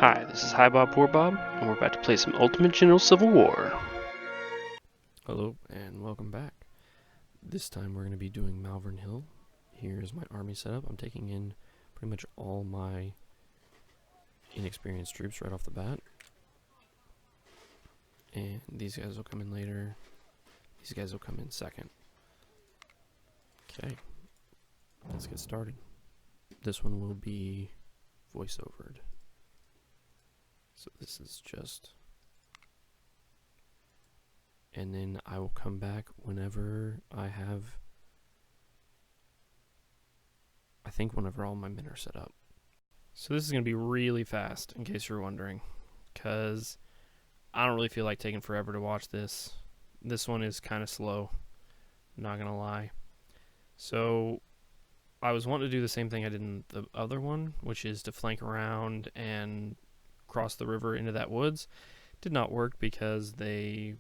Hi, this is Hi Bob Poor Bob, and we're about to play some Ultimate General Civil War. Hello and welcome back. This time we're going to be doing Malvern Hill. Here's my army setup. I'm taking in pretty much all my inexperienced troops right off the bat. And these guys will come in later. These guys will come in second. Okay, let's get started. This one will be voiceovered. So this is just... And then I will come back whenever I have... I think whenever all my men are set up. So this is going to be really fast, in case you're wondering. Because I don't really feel like taking forever to watch this. This one is kind of slow. Not going to lie. So I was wanting to do the same thing I did in the other one, which is to flank around and cross the river into that woods. Did not work because they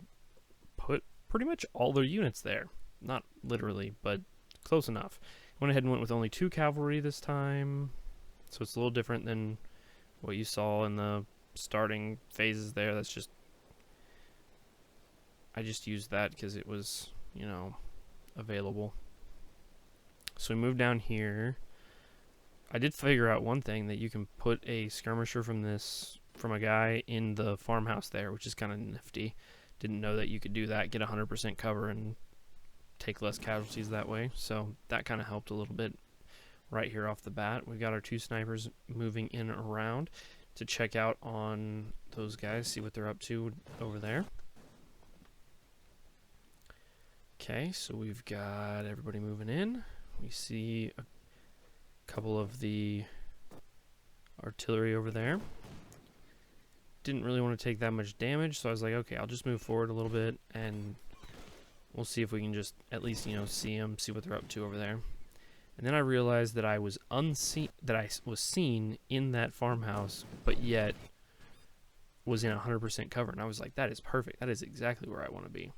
put pretty much all their units there. Not literally, but close enough. Went ahead and went with only 2 cavalry this time, so it's a little different than what you saw in the starting phases there. That's just... I just used that because it was, you know, available. So we moved down here. I did figure out one thing, that you can put a skirmisher from a guy in the farmhouse there, which is kind of nifty. Didn't know that you could do that, get 100% cover and take less casualties that way. So that kind of helped a little bit right here off the bat. We've got our 2 snipers moving in around to check out on those guys, see what they're up to over there. Okay, so we've got everybody moving in. We see a couple of the artillery over there. Didn't really want to take that much damage, so I was like, okay, I'll just move forward a little bit and we'll see if we can just at least, you know, see them, see what they're up to over there. And then I realized that I was seen in that farmhouse, but yet was in 100% cover, and I was like, that is perfect. That is exactly where I want to be.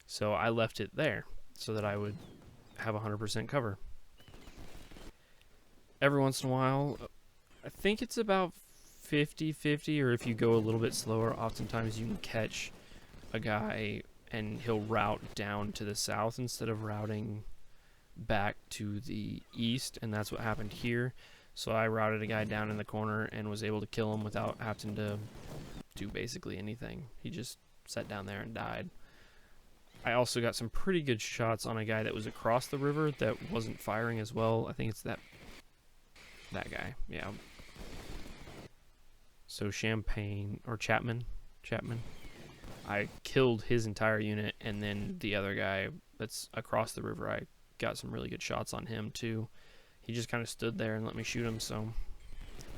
So I left it there so that I would have 100% cover. Every once in a while, I think it's about 50-50, or if you go a little bit slower, oftentimes you can catch a guy and he'll route down to the south instead of routing back to the east, and that's what happened here. So I routed a guy down in the corner and was able to kill him without having to do basically anything. He just sat down there and died. I also got some pretty good shots on a guy that was across the river that wasn't firing as well. I think it's that guy, yeah. So Champagne, or Chapman. I killed his entire unit, and then the other guy that's across the river, I got some really good shots on him too. He just kind of stood there and let me shoot him, so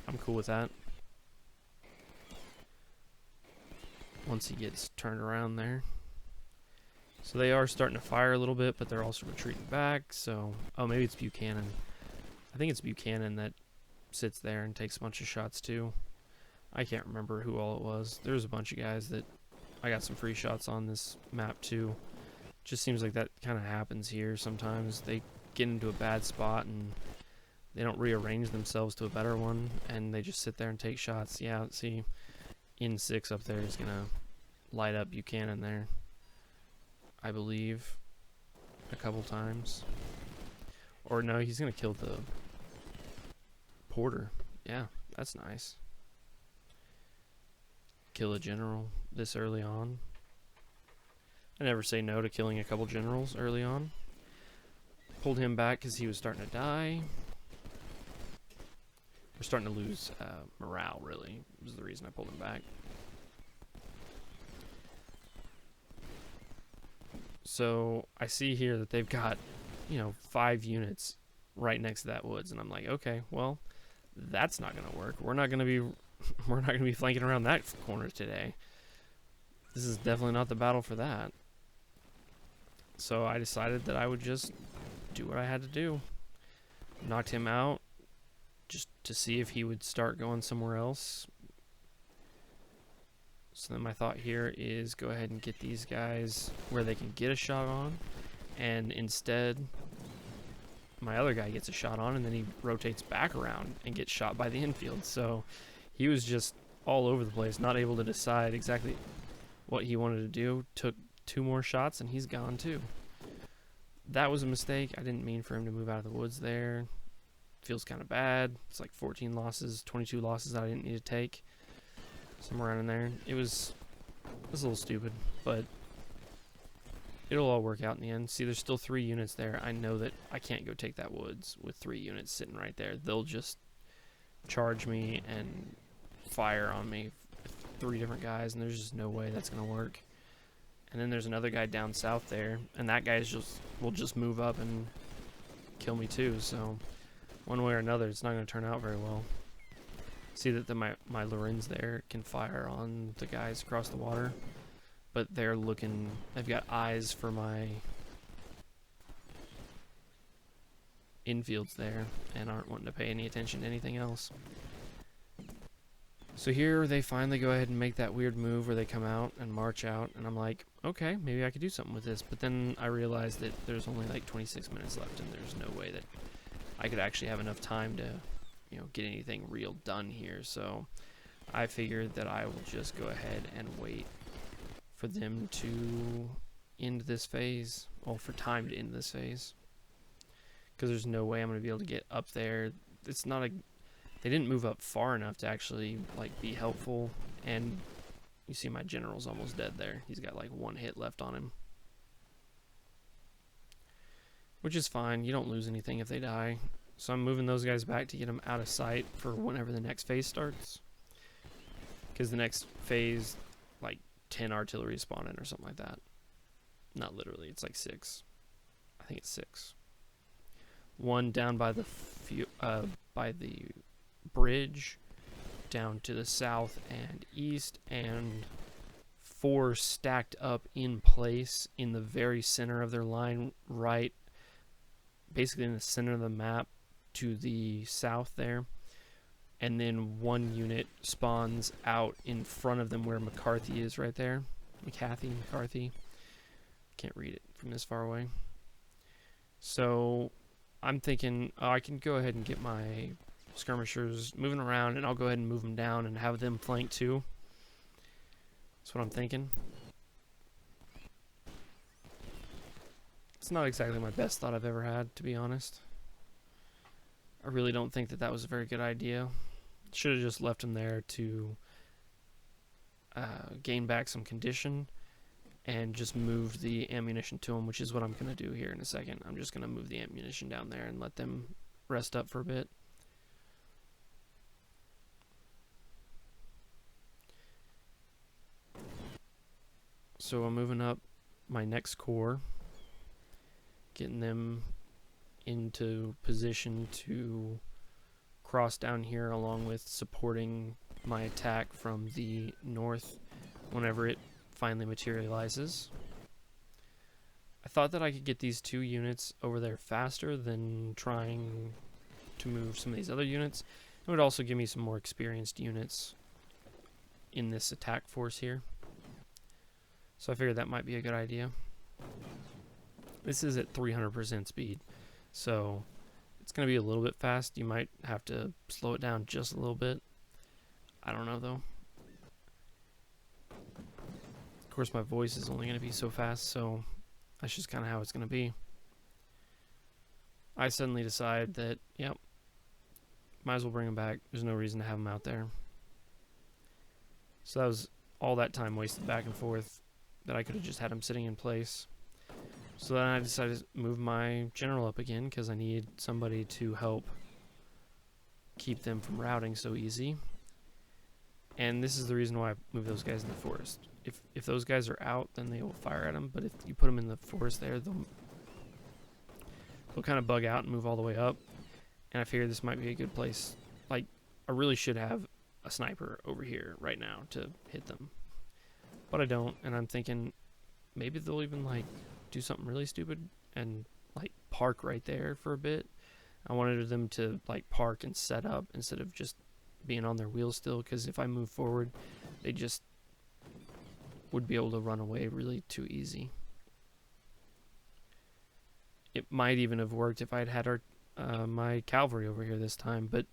I'm cool with that. Once he gets turned around there. So they are starting to fire a little bit, but they're also retreating back, so... Oh, maybe it's Buchanan. I think it's Buchanan that sits there and takes a bunch of shots too. I can't remember who all it was. There's a bunch of guys that I got some free shots on this map too. Just seems like that kind of happens here sometimes. They get into a bad spot and they don't rearrange themselves to a better one, and they just sit there and take shots. Yeah, see, in 6 up there is gonna light up Buchanan there, I believe, a couple times. Or no, he's gonna kill the Porter. Yeah, that's nice. Kill a general this early on. I never say no to killing a couple generals early on. Pulled him back because he was starting to die. We're starting to lose morale, really, was the reason I pulled him back. So I see here that they've got, you know, 5 units right next to that woods, and I'm like, okay, well, that's not gonna work. We're not gonna be flanking around that corner today. This is definitely not the battle for that. So I decided that I would just do what I had to do. Knocked him out just to see if he would start going somewhere else. So then my thought here is go ahead and get these guys where they can get a shot on, and instead my other guy gets a shot on, and then he rotates back around and gets shot by the infield. So He was just all over the place, not able to decide exactly what he wanted to do. Took 2 more shots and he's gone too. That was a mistake. I didn't mean for him to move out of the woods there. Feels kind of bad. It's like 14 losses, 22 losses that I didn't need to take. Somewhere around in there. It was a little stupid, but it'll all work out in the end. See, there's still 3 units there. I know that I can't go take that woods with 3 units sitting right there. They'll just charge me and fire on me. 3 different guys, and there's just no way that's going to work. And then there's another guy down south there, and that guy will just move up and kill me too. So one way or another, it's not going to turn out very well. See that my Lorens there can fire on the guys across the water, but they've got eyes for my infields there and aren't wanting to pay any attention to anything else. So here they finally go ahead and make that weird move where they come out and march out, and I'm like, okay, maybe I could do something with this. But then I realized that there's only like 26 minutes left, and there's no way that I could actually have enough time to, get anything real done here. So I figured that I will just go ahead and wait for them to end this phase, or for time to end this phase, because there's no way I'm going to be able to get up there. It's not they didn't move up far enough to actually be helpful, and you see my general's almost dead there. He's got like 1 hit left on him, which is fine. You don't lose anything if they die. So I'm moving those guys back to get them out of sight for whenever the next phase starts, because the next phase, like 10 artillery spawn in or something like that. Not literally, it's like 6. I think it's 6. 1 down by the bridge down to the south and east, and 4 stacked up in place in the very center of their line, right basically in the center of the map to the south there. And then 1 unit spawns out in front of them where McCarthy is right there. McCarthy. Can't read it from this far away. So I'm thinking, I can go ahead and get my skirmishers moving around, and I'll go ahead and move them down and have them flank too. That's what I'm thinking. It's not exactly my best thought I've ever had, to be honest. I really don't think that was a very good idea. Should have just left them there to gain back some condition and just moved the ammunition to them, which is what I'm going to do here in a second. I'm just going to move the ammunition down there and let them rest up for a bit. So I'm moving up my next corps, getting them into position to cross down here, along with supporting my attack from the north whenever it finally materializes. I thought that I could get these 2 units over there faster than trying to move some of these other units. It would also give me some more experienced units in this attack force here. So I figured that might be a good idea. This is at 300% speed, so it's going to be a little bit fast. You might have to slow it down just a little bit. I don't know, though. Of course, my voice is only going to be so fast, so that's just kind of how it's going to be. I suddenly decide that, yep, might as well bring him back. There's no reason to have him out there. So that was all that time wasted back and forth that I could have just had him sitting in place. So then I decided to move my general up again, because I need somebody to help keep them from routing so easy. And this is the reason why I moved those guys in the forest. If those guys are out, then they will fire at them. But if you put them in the forest there, they'll kind of bug out and move all the way up. And I figured this might be a good place. Like, I really should have a sniper over here right now to hit them. But I don't, and I'm thinking maybe they'll even do something really stupid and park right there for a bit. I wanted them to park and set up instead of just being on their wheels still, because if I move forward, they just would be able to run away really too easy. It might even have worked if I'd had my cavalry over here this time, but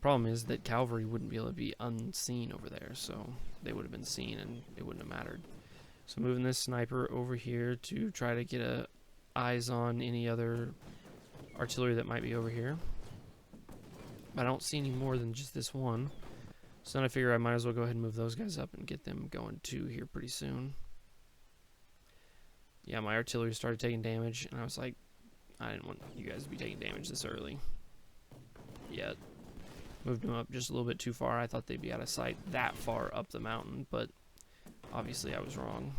Problem is that cavalry wouldn't be able to be unseen over there, so they would have been seen and it wouldn't have mattered. So moving this sniper over here to try to get eyes on any other artillery that might be over here. But I don't see any more than just this one. So then I figure I might as well go ahead and move those guys up and get them going too here pretty soon. Yeah, my artillery started taking damage, and I was like, I didn't want you guys to be taking damage this early. Yet. Moved them up just a little bit too far. I thought they'd be out of sight that far up the mountain, but obviously I was wrong.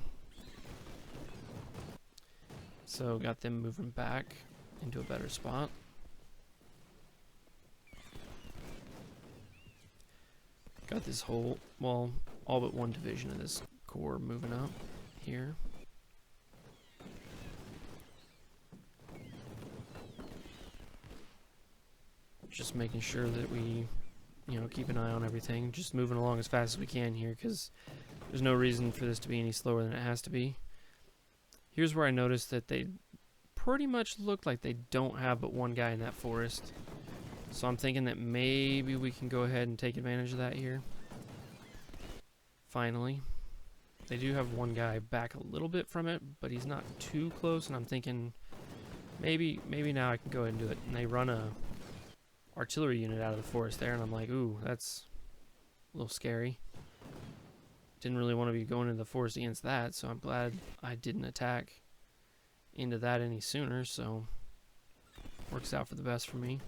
So got them moving back into a better spot. Got this whole, well, all but one division of this corps moving up here. Just making sure that we, keep an eye on everything. Just moving along as fast as we can here, because there's no reason for this to be any slower than it has to be. Here's where I noticed that they pretty much look like they don't have but one guy in that forest. So I'm thinking that maybe we can go ahead and take advantage of that here. Finally. They do have one guy back a little bit from it, but he's not too close, and I'm thinking maybe now I can go ahead and do it. And they run a artillery unit out of the forest there, and I'm like, ooh, that's a little scary. Didn't really want to be going into the forest against that, so I'm glad I didn't attack into that any sooner, so works out for the best for me.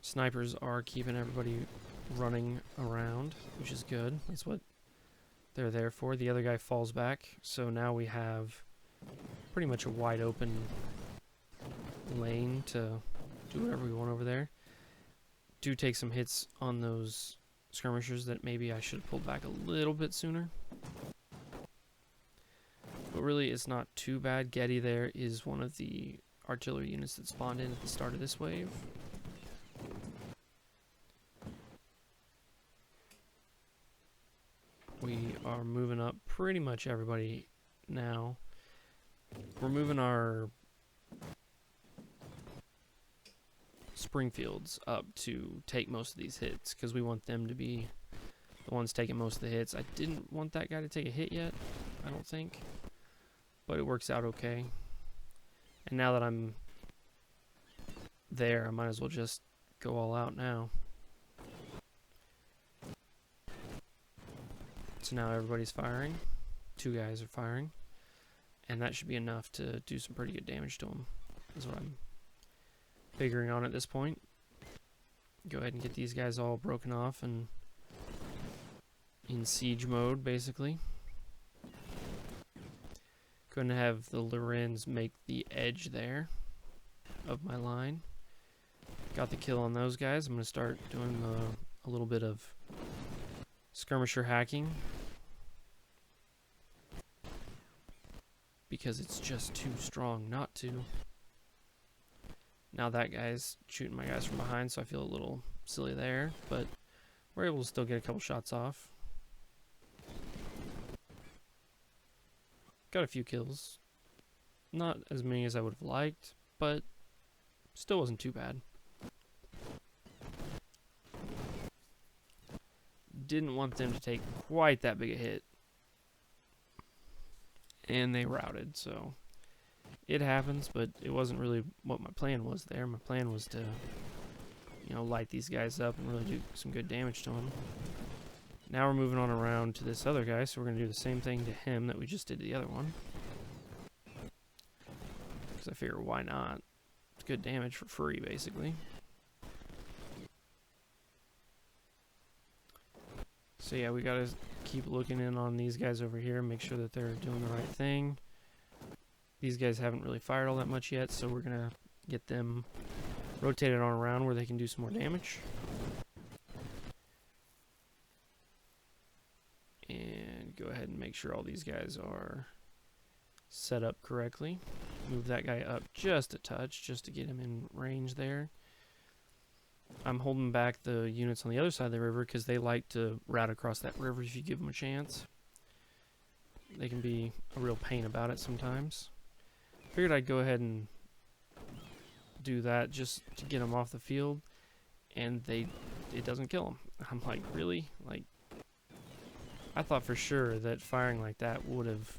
Snipers are keeping everybody running around, which is good. That's what they're there for. The other guy falls back, so now we have pretty much a wide open lane to do whatever we want over there. Do take some hits on those skirmishers that maybe I should have pulled back a little bit sooner. But really, it's not too bad. Getty there is one of the artillery units that spawned in at the start of this wave. We are moving up pretty much everybody now. We're moving our Springfields up to take most of these hits because we want them to be the ones taking most of the hits. I didn't want that guy to take a hit yet, I don't think, but it works out okay. And now that I'm there, I might as well just go all out now. So now everybody's firing. 2 guys are firing, and that should be enough to do some pretty good damage to them, is what I'm figuring on at this point. Go ahead and get these guys all broken off and in siege mode, basically. Going to have the Lorenz make the edge there of my line. Got the kill on those guys. I'm going to start doing a little bit of skirmisher hacking, because it's just too strong not to. Now that guy's shooting my guys from behind, so I feel a little silly there, but we're able to still get a couple shots off. Got a few kills. Not as many as I would have liked, but still wasn't too bad. Didn't want them to take quite that big a hit. And they routed, so it happens, but it wasn't really what my plan was there. My plan was to, light these guys up and really do some good damage to them. Now we're moving on around to this other guy, so we're going to do the same thing to him that we just did to the other one. Because I figure, why not? It's good damage for free, basically. So yeah, we got to keep looking in on these guys over here, make sure that they're doing the right thing. These guys haven't really fired all that much yet, so we're going to get them rotated on around where they can do some more damage. And go ahead and make sure all these guys are set up correctly. Move that guy up just a touch, just to get him in range there. I'm holding back the units on the other side of the river because they like to route across that river if you give them a chance. They can be a real pain about it sometimes. Figured I'd go ahead and do that just to get them off the field, and it doesn't kill them. I'm like, really? Like, I thought for sure that firing like that would have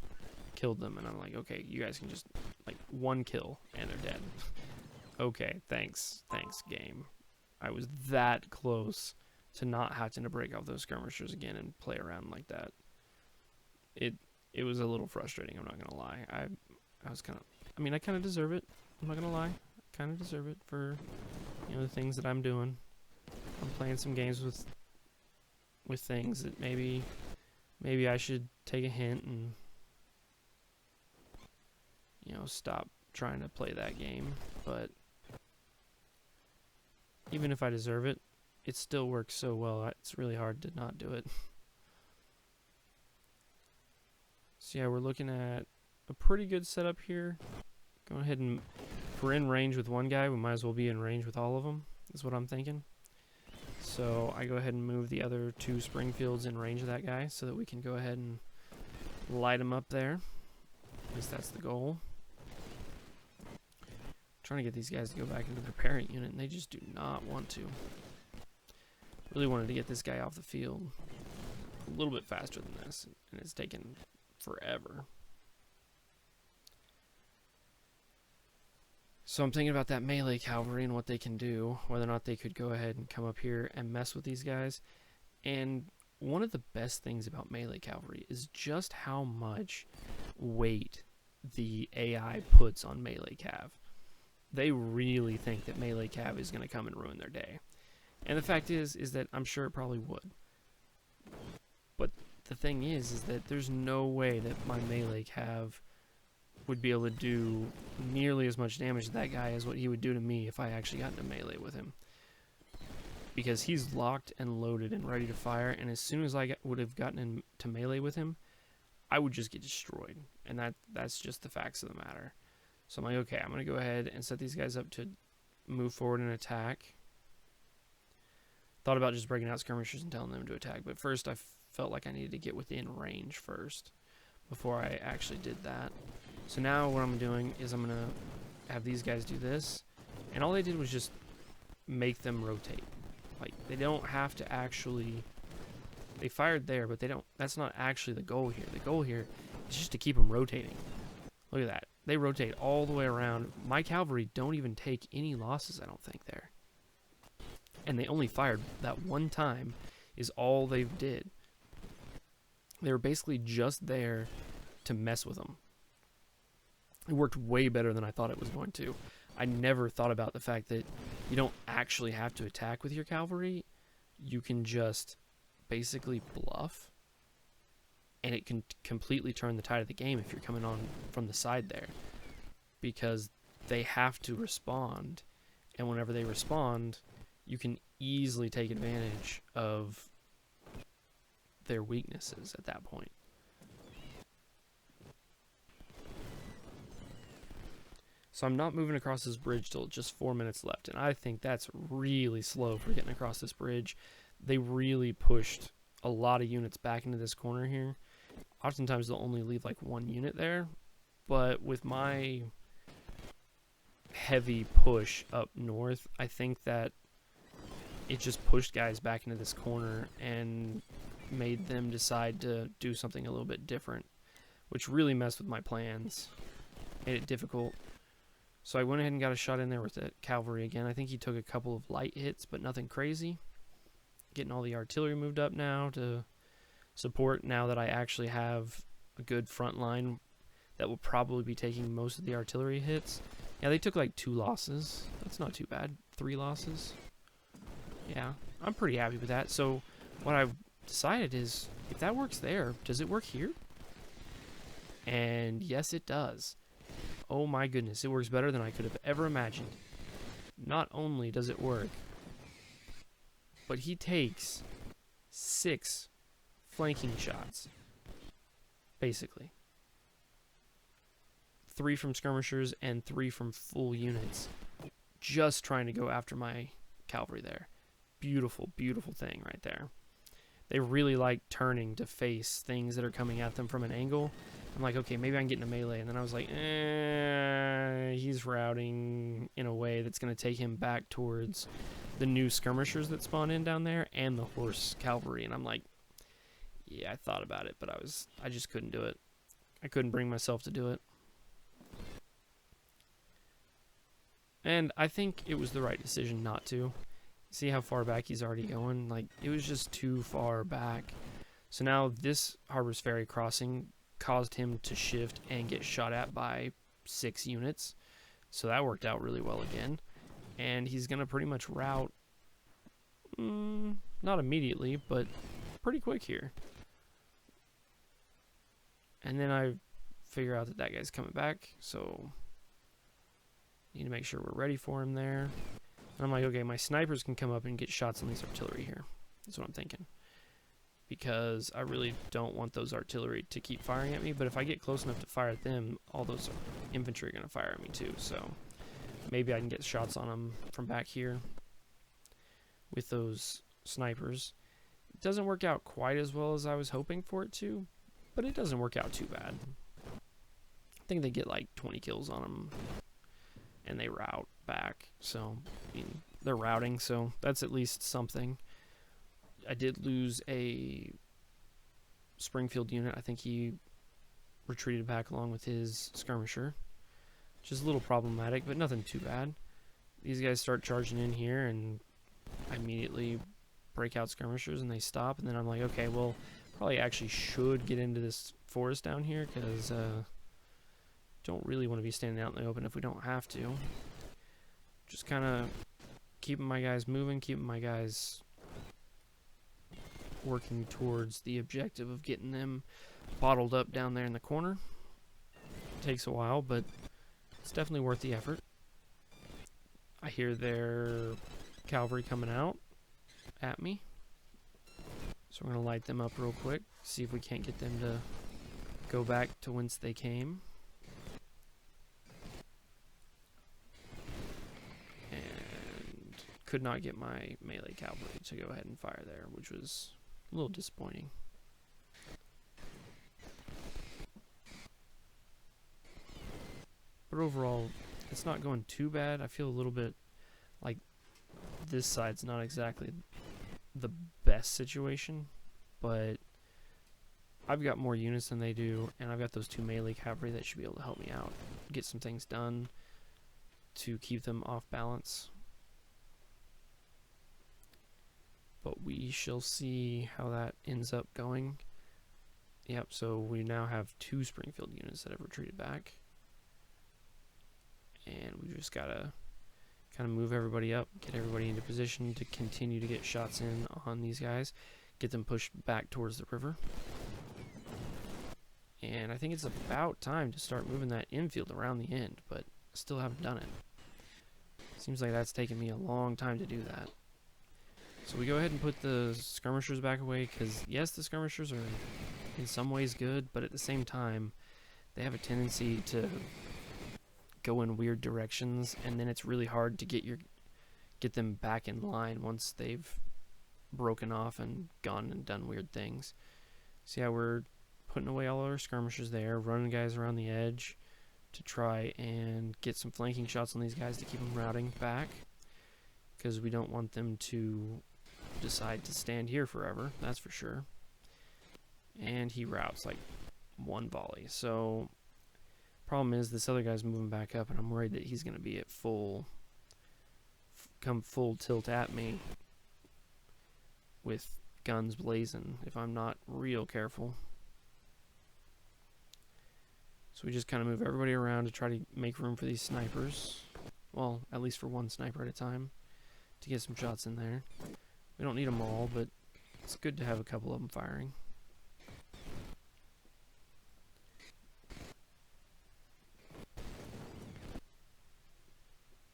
killed them, and I'm like, okay, you guys can just, like, one kill and they're dead. Okay, thanks game. I was that close to not having to break off those skirmishers again and play around like that. It was a little frustrating, I'm not gonna lie. I was kind of, I mean, I kind of deserve it. I'm not gonna lie. I kind of deserve it for, you know, the things that I'm doing. I'm playing some games with things that maybe I should take a hint and, you know, stop trying to play that game. But even if I deserve it, it still works so well. It's really hard to not do it. So yeah, we're looking at a pretty good setup here. Go ahead and, if we're in range with one guy, we might as well be in range with all of them, is what I'm thinking. So I go ahead and move the other 2 Springfields in range of that guy so that we can go ahead and light him up there. At least that's the goal. I'm trying to get these guys to go back into their parent unit, and they just do not want to. Really wanted to get this guy off the field a little bit faster than this, and it's taken forever. So I'm thinking about that melee cavalry and what they can do, whether or not they could go ahead and come up here and mess with these guys. And one of the best things about melee cavalry is just how much weight the AI puts on melee cav. They really think that melee cav is going to come and ruin their day. And the fact is that I'm sure it probably would. But the thing is that there's no way that my melee cav would be able to do nearly as much damage to that guy as what he would do to me if I actually got into melee with him. Because he's locked and loaded and ready to fire, and as soon as I would have gotten into melee with him, I would just get destroyed. And that's just the facts of the matter. So I'm like, okay, I'm going to go ahead and set these guys up to move forward and attack. Thought about just breaking out skirmishers and telling them to attack, but first I felt like I needed to get within range first before I actually did that. So now what I'm doing is I'm going to have these guys do this, and all they did was just make them rotate. Like, they don't have to actually, they fired there, but they don't, that's not actually the goal here. The goal here is just to keep them rotating. Look at that. They rotate all the way around. My cavalry don't even take any losses, I don't think, there. And they only fired that one time is all they did. They were basically just there to mess with them. It worked way better than I thought it was going to. I never thought about the fact that you don't actually have to attack with your cavalry. You can just basically bluff, and it can completely turn the tide of the game if you're coming on from the side there, because they have to respond, and whenever they respond, you can easily take advantage of their weaknesses at that point. So I'm not moving across this bridge till just 4 minutes left, and I think that's really slow for getting across this bridge. They really pushed a lot of units back into this corner here. Oftentimes they'll only leave like 1 unit there, but with my heavy push up north, I think that it just pushed guys back into this corner and made them decide to do something a little bit different, which really messed with my plans, made it difficult. So I went ahead and got a shot in there with the cavalry again. I think he took a couple of light hits, but nothing crazy. Getting all the artillery moved up now to support, now that I actually have a good front line that will probably be taking most of the artillery hits. Yeah, they took like 2 losses. That's not too bad. 3 losses. Yeah, I'm pretty happy with that. So what I've decided is, if that works there, does it work here? And yes, it does. Oh my goodness, it works better than I could have ever imagined. Not only does it work, but he takes 6 flanking shots, basically. 3 from skirmishers and 3 from full units, just trying to go after my cavalry there. Beautiful, beautiful thing right there. They really like turning to face things that are coming at them from an angle, I'm like, okay, maybe I can get in a melee. And then I was like, he's routing in a way that's going to take him back towards the new skirmishers that spawn in down there and the horse cavalry. And I'm like, yeah, I thought about it, but I just couldn't do it. I couldn't bring myself to do it. And I think it was the right decision not to. See how far back he's already going? Like, it was just too far back. So now this Harbor's Ferry crossing caused him to shift and get shot at by 6 units. So that worked out really well again. And he's going to pretty much route, not immediately, but pretty quick here. And then I figure out that that guy's coming back, so need to make sure we're ready for him there. And I'm like, okay, my snipers can come up and get shots on these artillery here. That's what I'm thinking. Because I really don't want those artillery to keep firing at me, but if I get close enough to fire at them, all those infantry are going to fire at me too, so maybe I can get shots on them from back here with those snipers. It doesn't work out quite as well as I was hoping for it to, but it doesn't work out too bad. I think they get like 20 kills on them, and they route back. So, I mean, they're routing, so that's at least something. I did lose a Springfield unit. I think he retreated back along with his skirmisher, which is a little problematic, but nothing too bad. These guys start charging in here, and I immediately break out skirmishers, and they stop. And then I'm like, okay, well, probably actually should get into this forest down here, because don't really want to be standing out in the open if we don't have to. Just kind of keeping my guys moving, keeping my guys working towards the objective of getting them bottled up down there in the corner. Takes a while, but it's definitely worth the effort. I hear their cavalry coming out at me, so we're going to light them up real quick, see if we can't get them to go back to whence they came. And could not get my melee cavalry to go ahead and fire there, which was a little disappointing. But overall, it's not going too bad. I feel a little bit like this side's not exactly the best situation, but I've got more units than they do, and I've got those 2 melee cavalry that should be able to help me out, get some things done to keep them off balance. But we shall see how that ends up going. Yep, so we now have 2 Springfield units that have retreated back. And we just gotta kind of move everybody up, get everybody into position to continue to get shots in on these guys, get them pushed back towards the river. And I think it's about time to start moving that infield around the end, but I still haven't done it. Seems like that's taken me a long time to do that. So we go ahead and put the skirmishers back away, because yes, the skirmishers are in some ways good, but at the same time, they have a tendency to go in weird directions, and then it's really hard to get them back in line once they've broken off and gone and done weird things. So yeah, we're putting away all our skirmishers there, running guys around the edge to try and get some flanking shots on these guys to keep them routing back, because we don't want them to decide to stand here forever, that's for sure. And he routes like 1 volley. So problem is this other guy's moving back up, and I'm worried that he's going to be at come full tilt at me with guns blazing if I'm not real careful. So we just kind of move everybody around to try to make room for these snipers. Well, at least for 1 sniper at a time to get some shots in there. We don't need them all, but it's good to have a couple of them firing.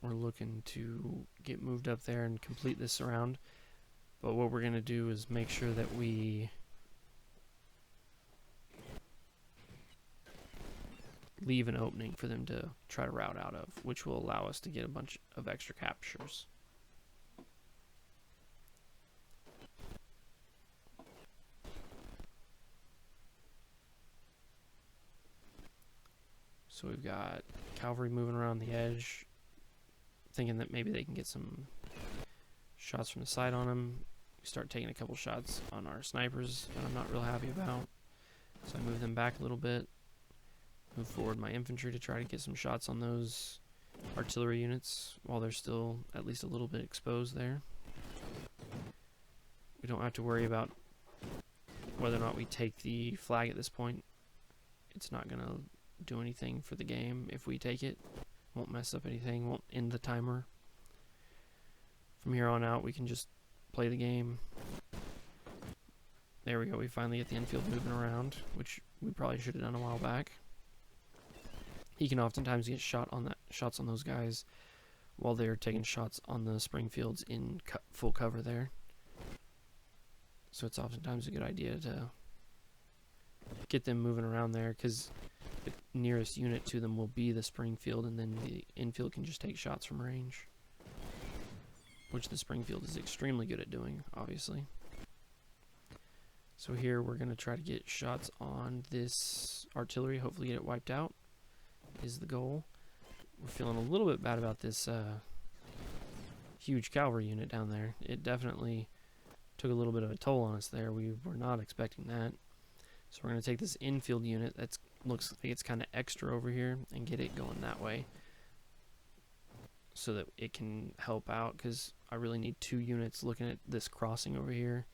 We're looking to get moved up there and complete this round, but what we're going to do is make sure that we leave an opening for them to try to route out of, which will allow us to get a bunch of extra captures. So we've got cavalry moving around the edge, thinking that maybe they can get some shots from the side on them. We start taking a couple shots on our snipers that I'm not real happy about. So I move them back a little bit. Move forward my infantry to try to get some shots on those artillery units while they're still at least a little bit exposed there. We don't have to worry about whether or not we take the flag at this point. It's not going to do anything for the game if we take it. Won't mess up anything, won't end the timer. From here on out, we can just play the game. There we go, we finally get the infield moving around, which we probably should have done a while back. He can oftentimes get shots on those guys while they're taking shots on the Springfields in full cover there. So it's oftentimes a good idea to get them moving around there, because the nearest unit to them will be the Springfield, and then the infield can just take shots from range, which the Springfield is extremely good at doing, obviously. So here we're going to try to get shots on this artillery, hopefully get it wiped out is the goal. We're feeling a little bit bad about this huge cavalry unit down there. It definitely took a little bit of a toll on us there. We were not expecting that. So we're going to take this infield unit that looks like it's kind of extra over here and get it going that way so that it can help out, because I really need 2 units looking at this crossing over here.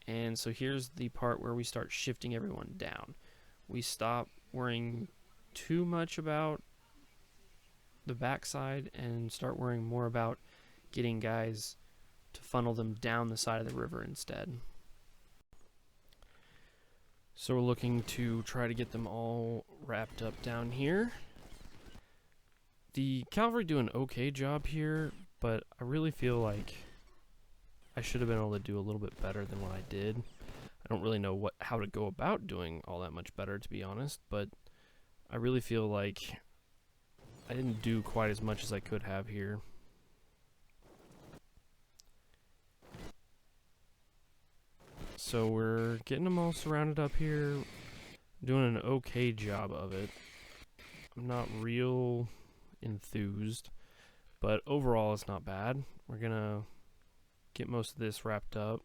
And so here's the part where we start shifting everyone down. We stop worrying too much about the backside and start worrying more about getting guys to funnel them down the side of the river instead. So we're looking to try to get them all wrapped up down here. The cavalry do an okay job here, but I really feel like I should have been able to do a little bit better than what I did. I don't really know how to go about doing all that much better, to be honest, but I really feel like I didn't do quite as much as I could have here. So we're getting them all surrounded up here, doing an okay job of it. I'm not real enthused, but overall it's not bad. We're gonna get most of this wrapped up,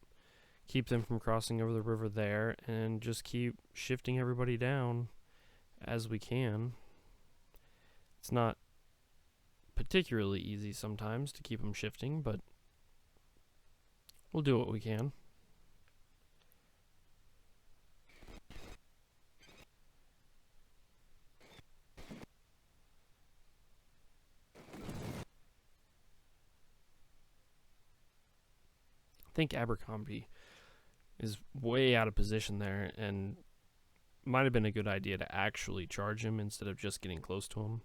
keep them from crossing over the river there, and just keep shifting everybody down as we can. It's not particularly easy sometimes to keep them shifting, but we'll do what we can. I think Abercrombie is way out of position there, and might have been a good idea to actually charge him instead of just getting close to him.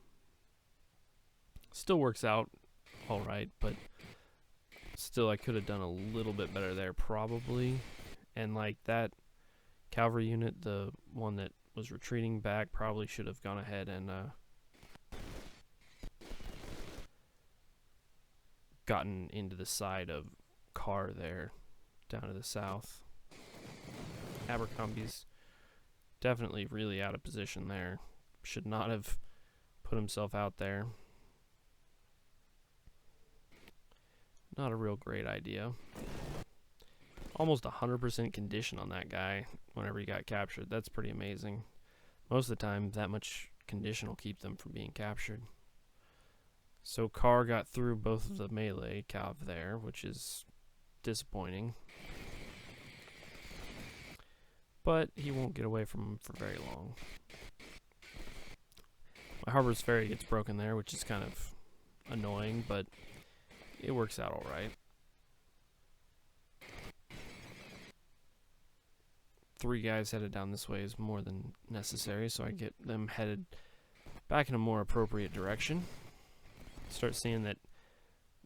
Still works out all right, but still I could have done a little bit better there probably. And like that cavalry unit, the one that was retreating back, probably should have gone ahead and gotten into the side of Carr there, down to the south. Abercrombie's definitely really out of position there. Should not have put himself out there. Not a real great idea. Almost 100% condition on that guy whenever he got captured. That's pretty amazing. Most of the time, that much condition will keep them from being captured. So Carr got through both of the melee cav there, which is disappointing. But he won't get away from him for very long. My Harbor's Ferry gets broken there, which is kind of annoying, but it works out alright. 3 guys headed down this way is more than necessary, so I get them headed back in a more appropriate direction. Start seeing that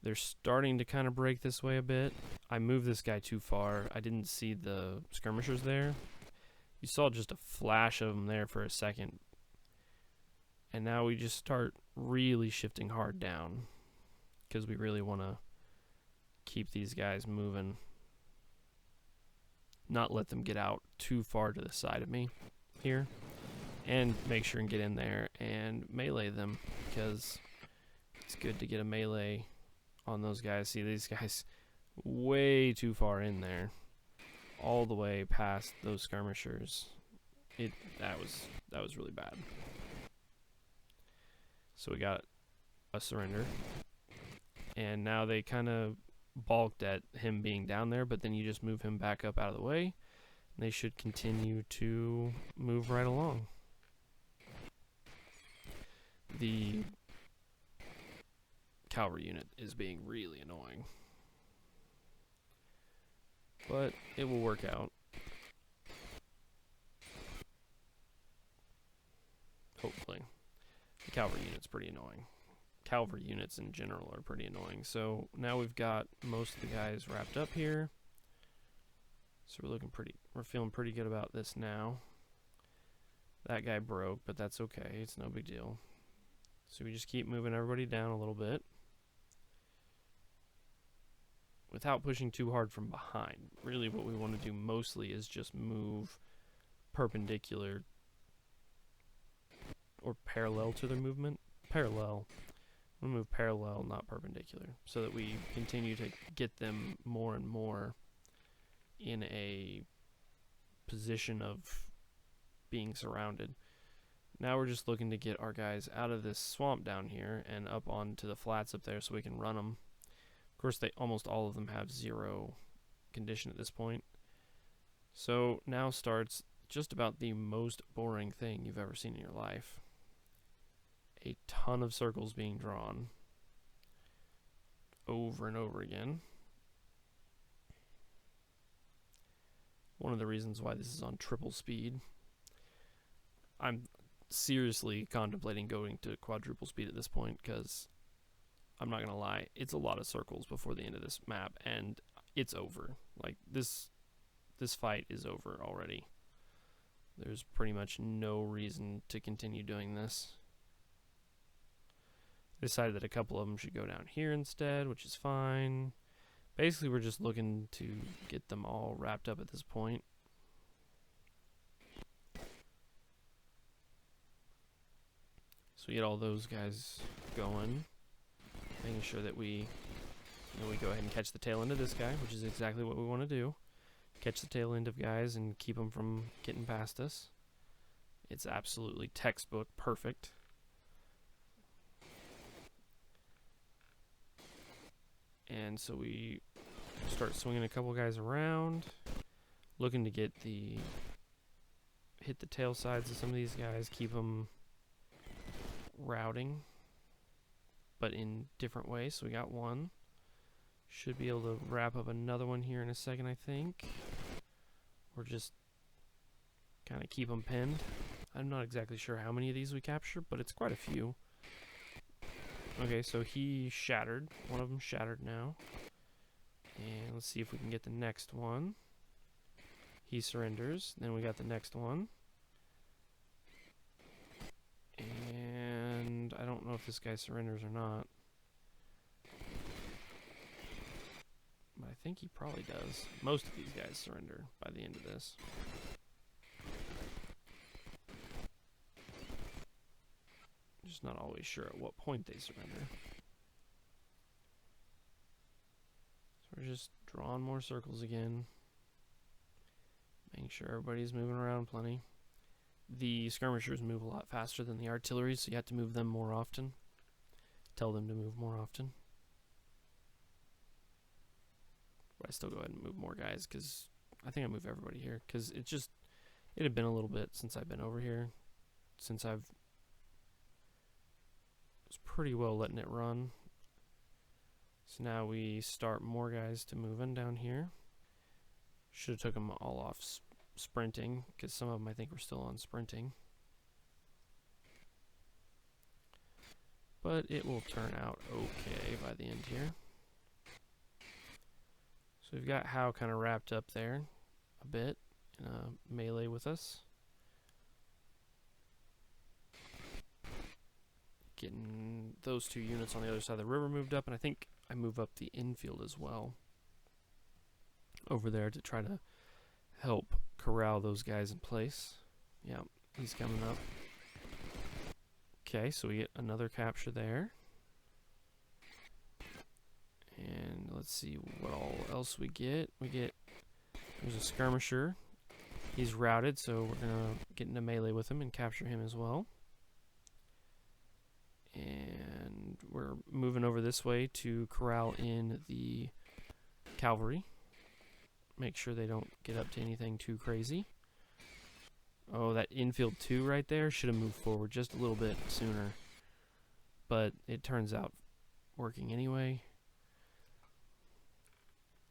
they're starting to kind of break this way a bit. I moved this guy too far. I didn't see the skirmishers there. You saw just a flash of them there for a second. And now we just start really shifting hard down, because we really want to keep these guys moving. Not let them get out too far to the side of me here. and make sure and get in there and melee them, because it's good to get a melee on those guys. See, these guys way too far in there, all the way past those skirmishers. That was really bad. So we got a surrender, and now they kind of balked at him being down there, but then you just move him back up out of the way, and they should continue to move right along. The cavalry unit is being really annoying, but it will work out. Hopefully. The cavalry unit's pretty annoying. Cavalry units in general are pretty annoying. So now we've got most of the guys wrapped up here. So we're feeling pretty good about this now. That guy broke, but that's okay. It's no big deal. So we just keep moving everybody down a little bit without pushing too hard from behind. Really what we want to do mostly is just move perpendicular or parallel to their movement. Parallel. We'll move parallel, not perpendicular, so that we continue to get them more and more in a position of being surrounded. Now we're just looking to get our guys out of this swamp down here and up onto the flats up there so we can run them. Of course, almost all of them have 0 condition at this point. So now starts just about the most boring thing you've ever seen in your life. A ton of circles being drawn over and over again. One of the reasons why this is on triple speed. I'm seriously contemplating going to quadruple speed at this point, because I'm not gonna lie, it's a lot of circles before the end of this map, and it's over. Like, this fight is over already. There's pretty much no reason to continue doing this. Decided that a couple of them should go down here instead, which is fine. Basically, we're just looking to get them all wrapped up at this point. So we get all those guys going, making sure that we go ahead and catch the tail end of this guy, which is exactly what we want to do. Catch the tail end of guys and keep them from getting past us. It's absolutely textbook perfect. And so we start swinging a couple guys around, looking to hit the tail sides of some of these guys, keep them routing, but in different ways. So we got one. Should be able to wrap up another one here in a second, I think. Or just kind of keep them pinned. I'm not exactly sure how many of these we capture, but it's quite a few. Okay, so he shattered. One of them shattered now. And let's see if we can get the next one. He surrenders. Then we got the next one. And I don't know if this guy surrenders or not. But I think he probably does. Most of these guys surrender by the end of this. Just not always sure at what point they surrender. So we're just drawing more circles again. Making sure everybody's moving around plenty. The skirmishers move a lot faster than the artillery, so you have to move them more often. Tell them to move more often. But I still go ahead and move more guys, because I think I move everybody here. Because it had been a little bit since I've been over here. Since I've was pretty well letting it run. So now we start more guys to move in down here. Should have took them all off sprinting, because some of them I think were still on sprinting. But it will turn out okay by the end here. So we've got Howe kind of wrapped up there a bit in a melee with us. Getting those two units on the other side of the river moved up, and I think I move up the infield as well over there to try to help corral those guys in place. Yeah, he's coming up. Okay, so we get another capture there. And let's see what all else we get. There's a skirmisher. He's routed, so we're going to get into melee with him and capture him as well. And we're moving over this way to corral in the cavalry. Make sure they don't get up to anything too crazy. Oh, that infield 2 right there should have moved forward just a little bit sooner. But it turns out working anyway.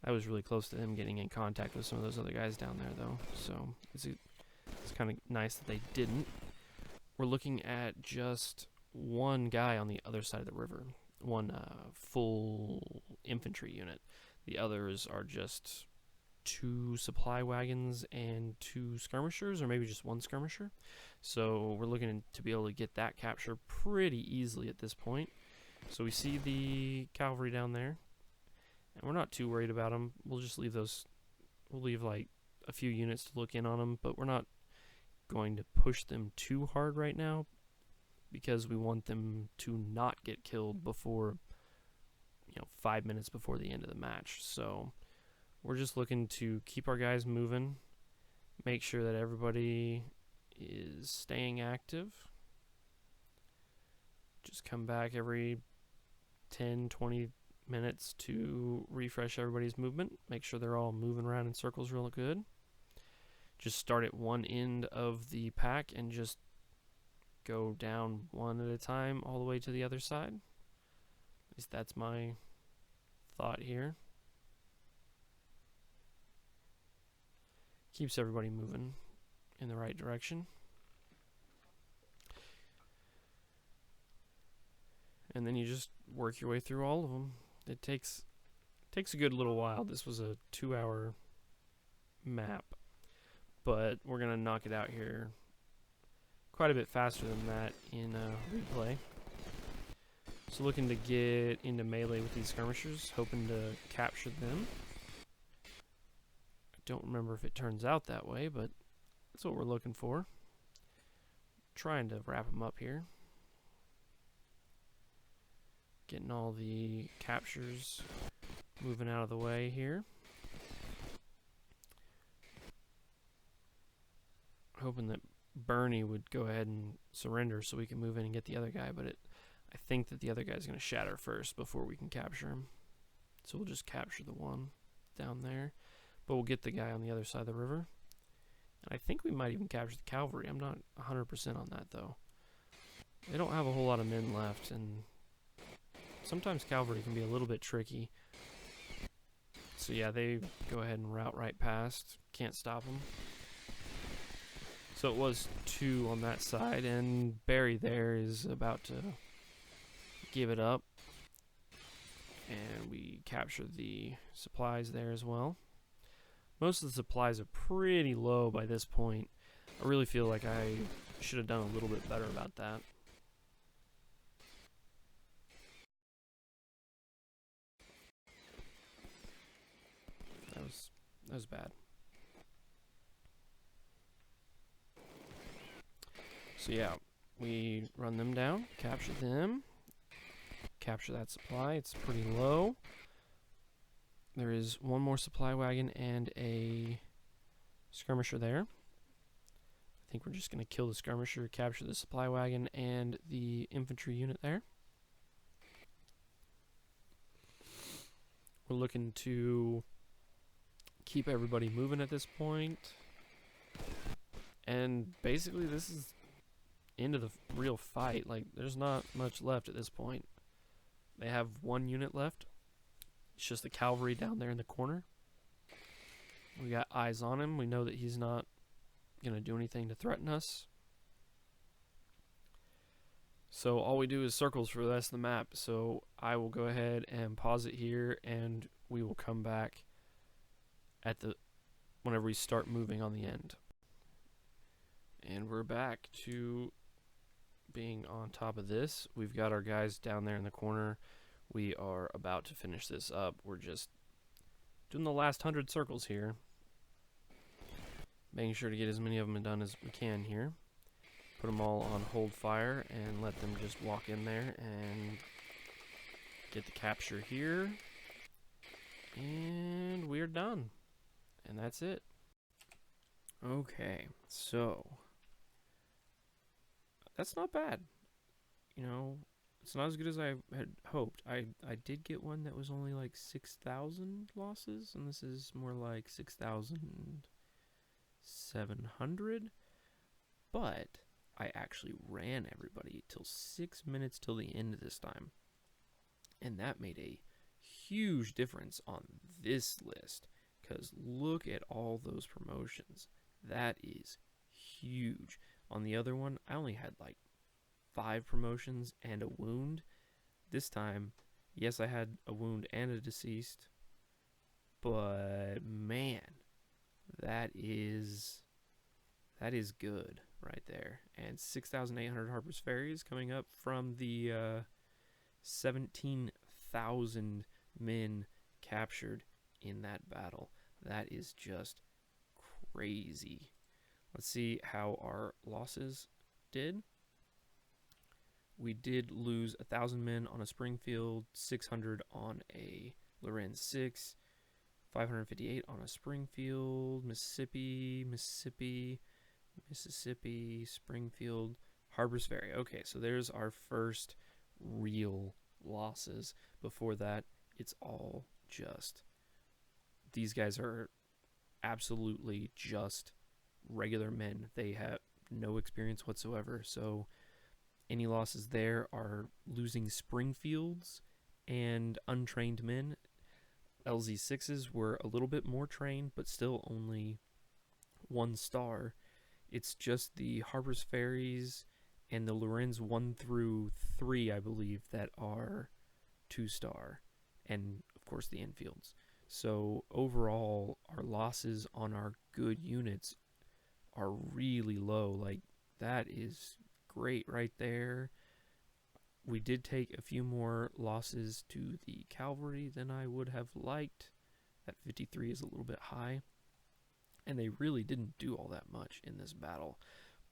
I was really close to them getting in contact with some of those other guys down there, though. So it's kind of nice that they didn't. We're looking at just one guy on the other side of the river. One full infantry unit. The others are just 2 supply wagons and 2 skirmishers, or maybe just 1 skirmisher. So we're looking to be able to get that capture pretty easily at this point. So we see the cavalry down there, and we're not too worried about them. We'll just leave those. We'll leave like a few units to look in on them, but we're not going to push them too hard right now because we want them to not get killed before, 5 minutes before the end of the match. So we're just looking to keep our guys moving, make sure that everybody is staying active. Just come back every 10, 20 minutes to refresh everybody's movement, make sure they're all moving around in circles real good. Just start at one end of the pack and just go down one at a time all the way to the other side. At least that's my thought here. Keeps everybody moving in the right direction. And then you just work your way through all of them. It takes a good little while. This was a 2-hour map, but we're gonna knock it out here quite a bit faster than that in replay. So looking to get into melee with these skirmishers, hoping to capture them. I don't remember if it turns out that way, but that's what we're looking for. Trying to wrap them up here. Getting all the captures moving out of the way here. Hoping that Bernie would go ahead and surrender so we can move in and get the other guy, but I think that the other guy's going to shatter first before we can capture him. So we'll just capture the one down there, but we'll get the guy on the other side of the river. And I think we might even capture the cavalry. I'm not 100% on that, though. They don't have a whole lot of men left, and sometimes cavalry can be a little bit tricky. So yeah, they go ahead and route right past. Can't stop them. So it was 2 on that side, and Barry there is about to give it up. And we captured the supplies there as well. Most of the supplies are pretty low by this point. I really feel like I should have done a little bit better about that. That was bad. So yeah, we run them down, capture them, capture that supply. It's pretty low. There is one more supply wagon and a skirmisher there. I think we're just going to kill the skirmisher, capture the supply wagon and the infantry unit there. We're looking to keep everybody moving at this point. And basically this is into the real fight. Like, there's not much left at this point. They have 1 unit left. It's just the cavalry down there in the corner. We got eyes on him. We know that he's not going to do anything to threaten us. So all we do is circles for the rest of the map. So I will go ahead and pause it here, and we will come back at whenever we start moving on the end. And we're back to being on top of this. We've got our guys down there in the corner. We are about to finish this up. We're just doing the last 100 circles here, making sure to get as many of them done as we can here. put them all on hold fire and let them just walk in there and get the capture here. And we're done. And that's it. Okay, so that's not bad. You know, it's not as good as I had hoped. I did get one that was only like 6,000 losses, and this is more like 6,700. But I actually ran everybody till 6 minutes till the end this time. And that made a huge difference on this list, because look at all those promotions. That is huge. On the other one, I only had like 5 promotions and a wound. This time, yes, I had a wound and a deceased, but man, that is good right there. And 6,800 Harper's Ferries coming up from the 17,000 men captured in that battle. That is just crazy. Let's see how our losses did. We did lose 1,000 men on a Springfield, 600 on a Lorenz 6, 558 on a Springfield, Mississippi, Springfield, Harper's Ferry. Okay, so there's our first real losses. Before that, it's all just, these guys are absolutely just regular men. They have no experience whatsoever. So any losses there are losing Springfields and untrained men. LZ6s were a little bit more trained, but still only 1 star. It's just the Harper's Ferries and the Lorenz 1 through 3, I believe, that are 2-star. And, of course, the Enfields. So, overall, our losses on our good units are really low. Like, that is great right there. We did take a few more losses to the Cavalry than I would have liked. That 53 is a little bit high. And they really didn't do all that much in this battle.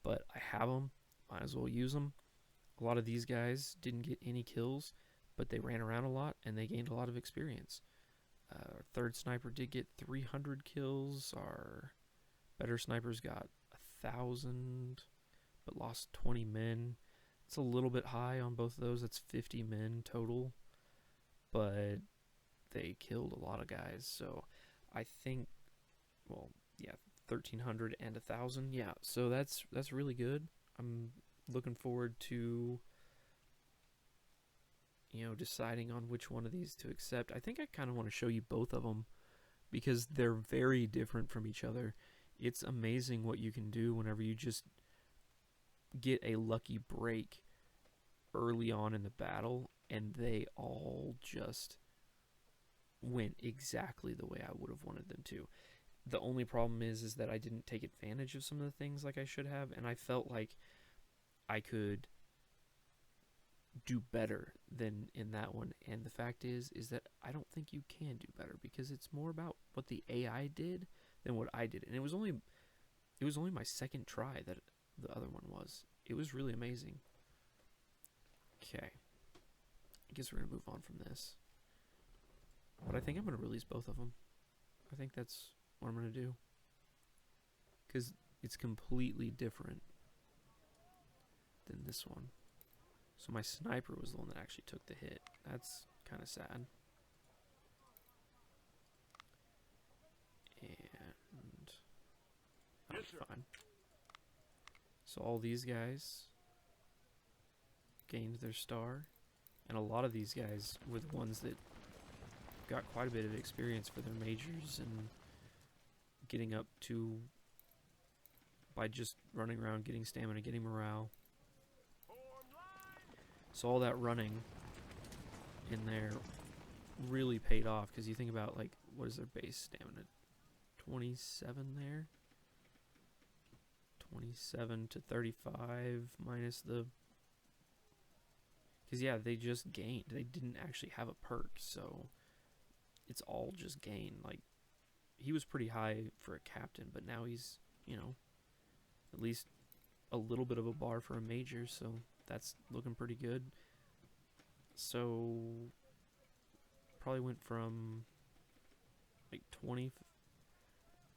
But I have them. Might as well use them. A lot of these guys didn't get any kills, but they ran around a lot and they gained a lot of experience. Our third sniper did get 300 kills. Our better snipers got 1,000, but lost 20 men. It's a little bit high on both of those. That's 50 men total, but they killed a lot of guys. So I think, well, yeah, 1,300 and 1,000. Yeah, so that's really good. I'm looking forward to, deciding on which one of these to accept. I think I kind of want to show you both of them because they're very different from each other. It's amazing what you can do whenever you just get a lucky break early on in the battle, and they all just went exactly the way I would have wanted them to. The only problem is that I didn't take advantage of some of the things like I should have, and I felt like I could do better than in that one. And the fact is that I don't think you can do better because it's more about what the AI did than what I did. And it was only my second try that the other one was. It was really amazing. Okay. I guess we're going to move on from this. But I think I'm going to release both of them. I think that's what I'm going to do. Because it's completely different than this one. So my sniper was the one that actually took the hit. That's kind of sad. And that'll be fine. So all these guys gained their star, and a lot of these guys were the ones that got quite a bit of experience for their majors and getting up to, by just running around, getting stamina, getting morale. So all that running in there really paid off, because you think about, like, what is their base stamina? 27 there? 27 to 35 minus the... Because, yeah, they just gained. They didn't actually have a perk, so it's all just gain. Like, he was pretty high for a captain, but now he's, at least a little bit of a bar for a major, so that's looking pretty good. So probably went from like 20.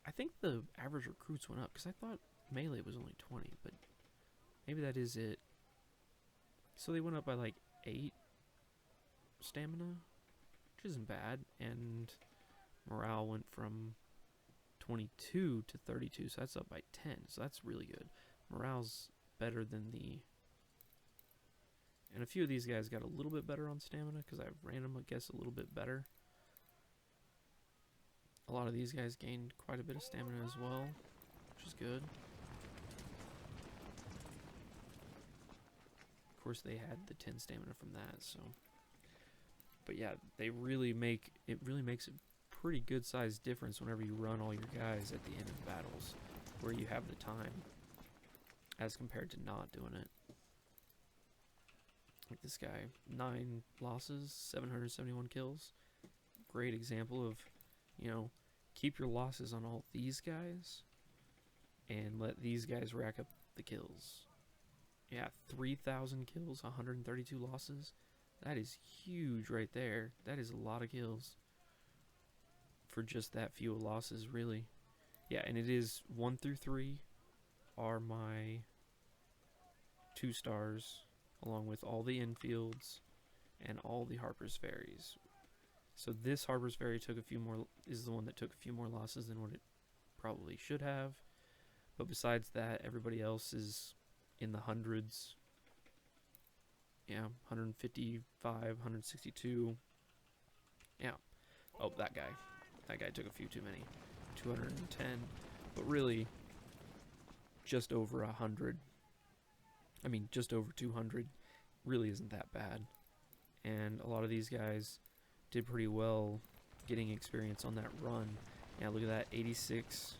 I think the average recruits went up because I thought melee was only 20, but maybe that is it. So they went up by like 8 stamina, which isn't bad, and morale went from 22 to 32, so that's up by 10, so that's really good. Morale's better than the... And a few of these guys got a little bit better on stamina because I ran them, I guess, a little bit better. A lot of these guys gained quite a bit of stamina as well, which is good. Of course, they had the 10 stamina from that, so... But yeah, they really make... It really makes a pretty good sized difference whenever you run all your guys at the end of battles, where you have the time, as compared to not doing it. Like this guy, 9 losses, 771 kills. Great example of, you know, keep your losses on all these guys and let these guys rack up the kills. Yeah, 3,000 kills, 132 losses. That is huge right there. That is a lot of kills for just that few losses, really. Yeah, and it is 1 through 3 are my 2 stars, along with all the infields and all the Harper's Ferries. So this Harper's Ferry took a few more, is the one that took a few more losses than what it probably should have. But besides that, everybody else is in the hundreds. Yeah, 155, 162. Yeah. Oh, that guy. That guy took a few too many. 210. But really, just over 100. I mean, just over 200 really isn't that bad. And a lot of these guys did pretty well getting experience on that run. Yeah, look at that, 86.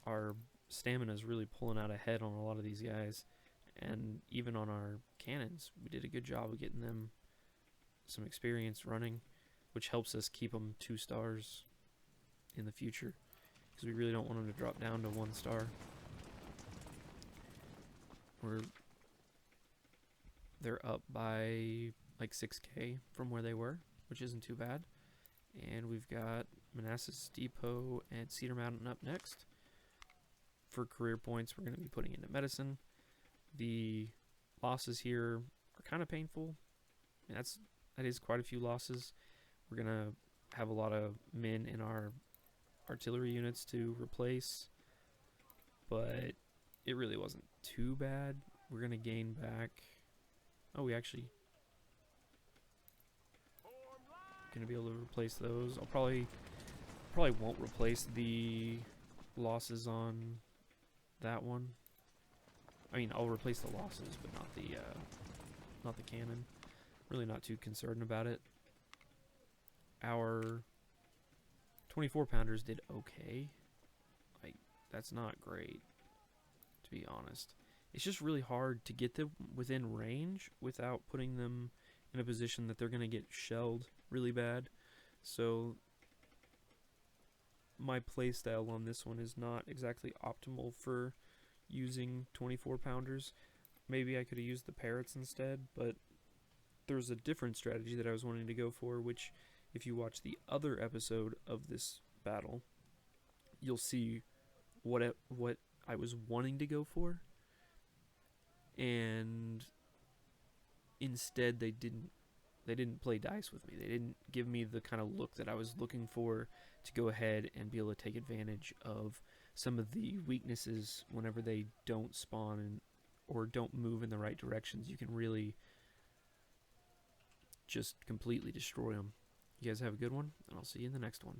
Our stamina is really pulling out ahead on a lot of these guys. And even on our cannons, we did a good job of getting them some experience running, which helps us keep them 2 stars in the future, because we really don't want them to drop down to 1 star. They're up by like 6k from where they were, which isn't too bad. And we've got Manassas Depot and Cedar Mountain up next. For career points, we're going to be putting into medicine. The losses here are kind of painful. That is quite a few losses. We're going to have a lot of men in our artillery units to replace, but it really wasn't too bad. We're going to gain back... Oh, we actually... going to be able to replace those. I'll probably won't replace the losses on that one. I mean, I'll replace the losses, but not the cannon. Really not too concerned about it. Our 24 pounders did okay. Like, that's not great, to be honest. It's just really hard to get them within range without putting them in a position that they're going to get shelled really bad. So my playstyle on this one is not exactly optimal for using 24 pounders. Maybe I could have used the parrots instead, but there's a different strategy that I was wanting to go for, which if you watch the other episode of this battle, you'll see what I was wanting to go for, and instead they didn't play dice with me. They didn't give me the kind of look that I was looking for to go ahead and be able to take advantage of some of the weaknesses whenever they don't spawn or don't move in the right directions. You can really just completely destroy them. You guys have a good one, and I'll see you in the next one.